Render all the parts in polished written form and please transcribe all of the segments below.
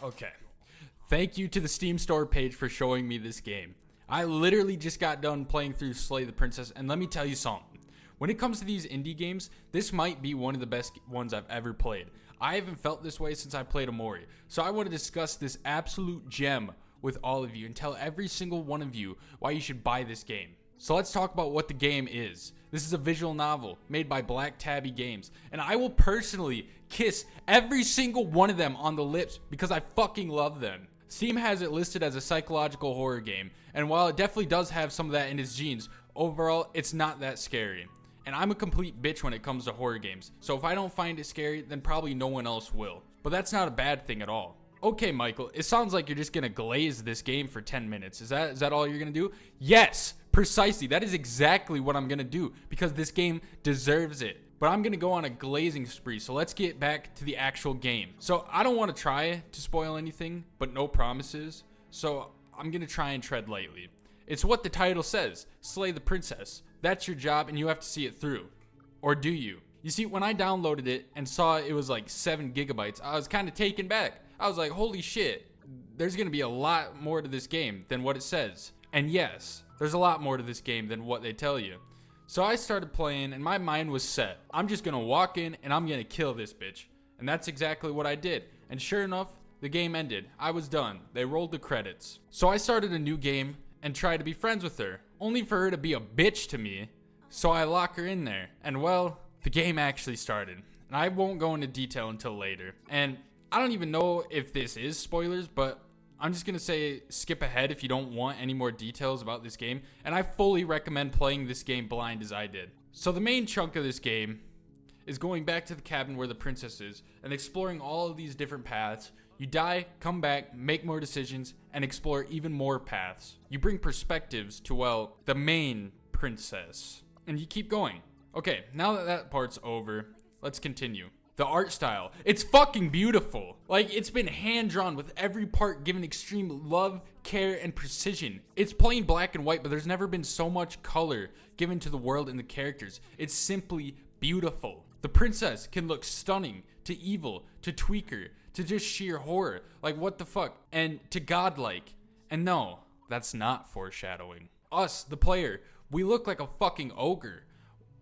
Okay. Thank you to the Steam store page for showing me this game. I literally just got done playing through Slay the Princess, and let me tell you something. When it comes to these indie games, this might be one of the best ones I've ever played. I haven't felt this way since I played Omori, so I want to discuss this absolute gem with all of you and tell every single one of you why you should buy this game. So let's talk about what the game is. This is a visual novel made by Black Tabby Games, and I will personally kiss every single one of them on the lips because I fucking love them. Steam has it listed as a psychological horror game, and while it definitely does have some of that in its genes, overall it's not that scary. And I'm a complete bitch when it comes to horror games, so if I don't find it scary, then probably no one else will. But that's not a bad thing at all. Okay, Michael, it sounds like you're just gonna glaze this game for 10 minutes. Is that all you're gonna do? Yes, precisely. That is exactly what I'm gonna do because this game deserves it. But I'm gonna go on a glazing spree, so let's get back to the actual game. So I don't want to try to spoil anything, but no promises. So I'm gonna try and tread lightly. It's what the title says, Slay the Princess. That's your job and you have to see it through. Or do you? You see, when I downloaded it and saw it was like 7 gigabytes, I was kind of taken back. I was like, holy shit, there's gonna be a lot more to this game than what it says. And yes, there's a lot more to this game than what they tell you. So I started playing and my mind was set. I'm just gonna walk in and I'm gonna kill this bitch. And that's exactly what I did. And sure enough, the game ended. I was done. They rolled the credits. So I started a new game and tried to be friends with her, only for her to be a bitch to me. So I lock her in there. And well, the game actually started. And I won't go into detail until later. And I don't even know if this is spoilers, but I'm just gonna say skip ahead if you don't want any more details about this game, and I fully recommend playing this game blind as I did. So the main chunk of this game is going back to the cabin where the princess is and exploring all of these different paths. You die, come back, make more decisions, and explore even more paths. You bring perspectives to, well, the main princess, and you keep going. Okay, now that that part's over, let's continue. The art style, it's fucking beautiful. Like, it's been hand-drawn with every part given extreme love, care, and precision. It's plain black and white, but there's never been so much color given to the world and the characters. It's simply beautiful. The princess can look stunning, to evil, to tweaker, to just sheer horror. Like, what the fuck? And to godlike. And no, that's not foreshadowing. Us, the player, we look like a fucking ogre,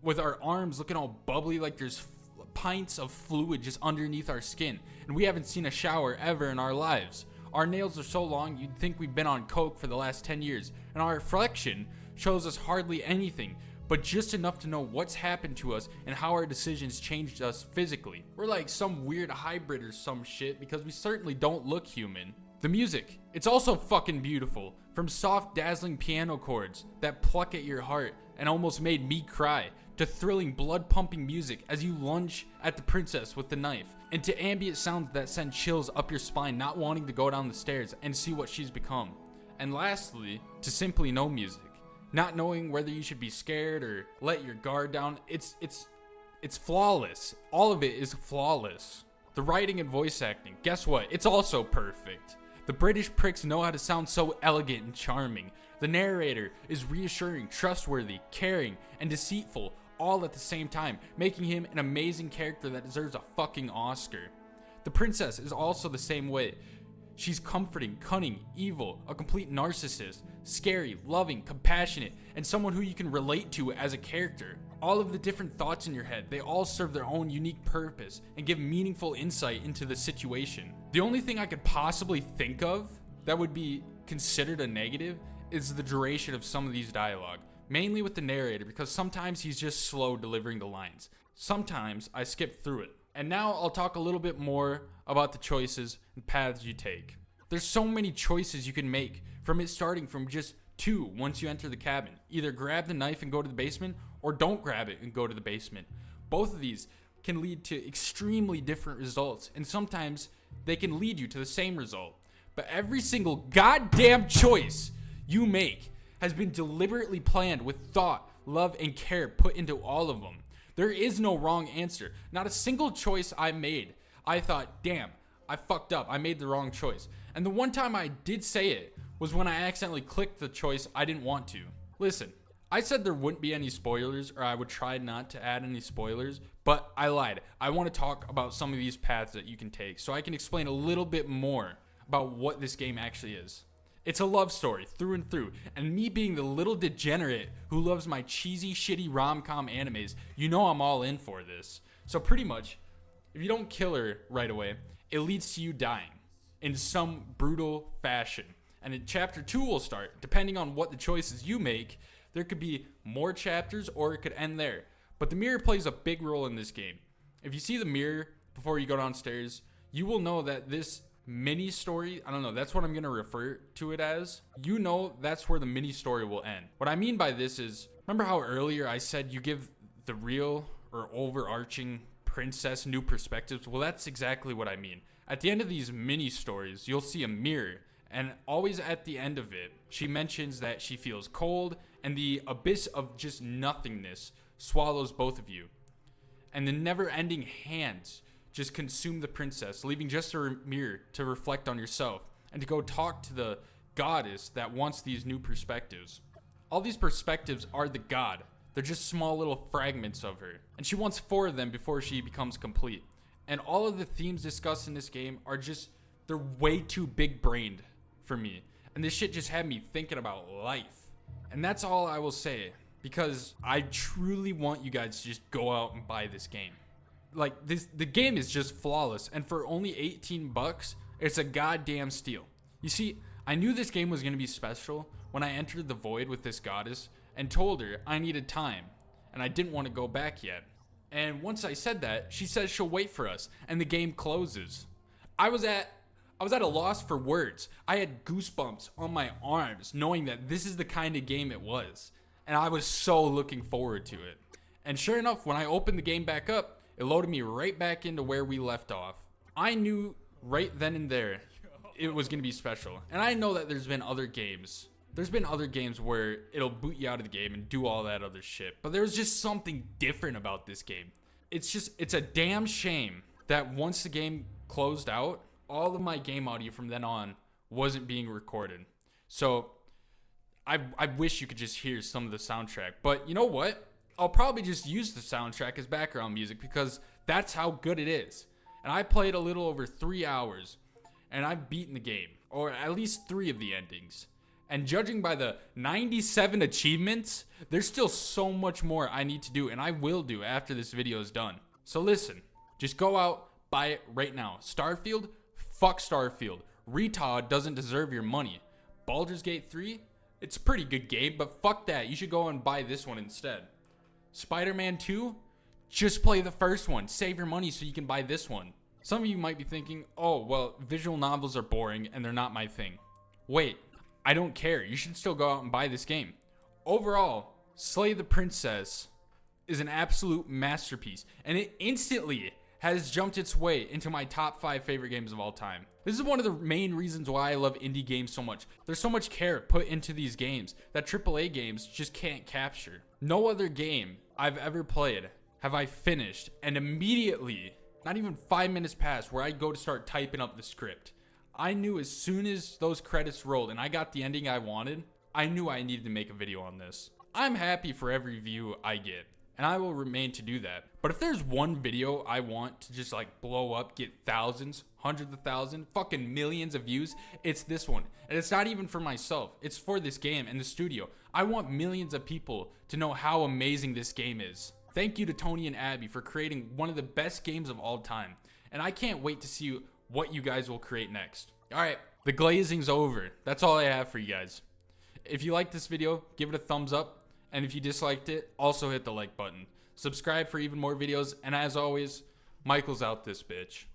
with our arms looking all bubbly like there's pints of fluid just underneath our skin, and we haven't seen a shower ever in our lives. Our nails are so long you'd think we've been on coke for the last 10 years, and our reflection shows us hardly anything, but just enough to know what's happened to us and how our decisions changed us physically. We're like some weird hybrid or some shit because we certainly don't look human. The music, it's also fucking beautiful. From soft, dazzling piano chords that pluck at your heart and almost made me cry, to thrilling, blood-pumping music as you lunge at the princess with the knife, and to ambient sounds that send chills up your spine, not wanting to go down the stairs and see what she's become. And lastly, to simply no music, not knowing whether you should be scared or let your guard down. It's flawless. All of it is flawless. The writing and voice acting, guess what? It's also perfect. The British pricks know how to sound so elegant and charming. The narrator is reassuring, trustworthy, caring, and deceitful, all at the same time, making him an amazing character that deserves a fucking Oscar. The princess is also the same way. She's comforting, cunning, evil, a complete narcissist, scary, loving, compassionate, and someone who you can relate to as a character. All of the different thoughts in your head, they all serve their own unique purpose and give meaningful insight into the situation. The only thing I could possibly think of that would be considered a negative is the duration of some of these dialogue, mainly with the narrator, because sometimes he's just slow delivering the lines. Sometimes I skip through it. And now I'll talk a little bit more about the choices and paths you take. There's so many choices you can make, from it starting from just 2 once you enter the cabin. Either grab the knife and go to the basement, or don't grab it and go to the basement. Both of these can lead to extremely different results, and sometimes they can lead you to the same result. But every single goddamn choice you make has been deliberately planned with thought, love, and care put into all of them. There is no wrong answer. Not a single choice I made, I thought, damn, I fucked up. I made the wrong choice. And the one time I did say it was when I accidentally clicked the choice I didn't want to. Listen, I said there wouldn't be any spoilers, or I would try not to add any spoilers, but I lied. I want to talk about some of these paths that you can take so I can explain a little bit more about what this game actually is. It's a love story through and through, and me being the little degenerate who loves my cheesy, shitty rom-com animes, you know I'm all in for this. So pretty much, if you don't kill her right away, it leads to you dying in some brutal fashion. And then chapter 2 will start. Depending on what the choices you make, there could be more chapters or it could end there. But the mirror plays a big role in this game. If you see the mirror before you go downstairs, you will know that this mini story, I don't know, that's what I'm going to refer to it as. You know that's where the mini story will end. What I mean by this is, remember how earlier I said you give the real or overarching princess new perspectives? Well, that's exactly what I mean. At the end of these mini stories, you'll see a mirror, and always at the end of it, she mentions that she feels cold and the abyss of just nothingness swallows both of you. And the never-ending hands just consume the princess, leaving just a mirror to reflect on yourself and to go talk to the goddess that wants these new perspectives. All these perspectives are the god. They're just small little fragments of her. And she wants 4 of them before she becomes complete. And all of the themes discussed in this game are just, they're way too big-brained for me. And this shit just had me thinking about life. And that's all I will say, because I truly want you guys to just go out and buy this game. Like, the game is just flawless, and for only 18 bucks, it's a goddamn steal. You see, I knew this game was going to be special when I entered the void with this goddess and told her I needed time, and I didn't want to go back yet. And once I said that, she says she'll wait for us, and the game closes. I was at a loss for words. I had goosebumps on my arms knowing that this is the kind of game it was, and I was so looking forward to it. And sure enough, when I opened the game back up, it loaded me right back into where we left off. I knew right then and there it was going to be special. And I know that there's been other games. There's been other games where it'll boot you out of the game and do all that other shit. But there was just something different about this game. It's a damn shame that once the game closed out, all of my game audio from then on wasn't being recorded. So I wish you could just hear some of the soundtrack. But you know what? I'll probably just use the soundtrack as background music because that's how good it is. And I played a little over 3 hours and I've beaten the game, or at least 3 of the endings. And judging by the 97 achievements, there's still so much more I need to do, and I will do after this video is done. So listen, just go out, buy it right now. Starfield? Fuck Starfield. Retard doesn't deserve your money. Baldur's Gate 3? It's a pretty good game, but fuck that. You should go and buy this one instead. Spider-Man 2? Just play the first one. Save your money so you can buy this one. Some of you might be thinking, oh, well, visual novels are boring and they're not my thing. Wait, I don't care. You should still go out and buy this game. Overall, Slay the Princess is an absolute masterpiece, and it instantly has jumped its way into my top 5 favorite games of all time. This is one of the main reasons why I love indie games so much. There's so much care put into these games that AAA games just can't capture. No other game I've ever played have I finished and immediately, not even 5 minutes passed where I go to start typing up the script. I knew as soon as those credits rolled and I got the ending I wanted, I knew I needed to make a video on this. I'm happy for every view I get, and I will remain to do that. But if there's one video I want to just like blow up, get thousands, hundreds of thousands, fucking millions of views, it's this one. And it's not even for myself. It's for this game and the studio. I want millions of people to know how amazing this game is. Thank you to Tony and Abby for creating one of the best games of all time. And I can't wait to see what you guys will create next. All right, the glazing's over. That's all I have for you guys. If you liked this video, give it a thumbs up. And if you disliked it, also hit the like button. Subscribe for even more videos. And as always, Michael's out this bitch.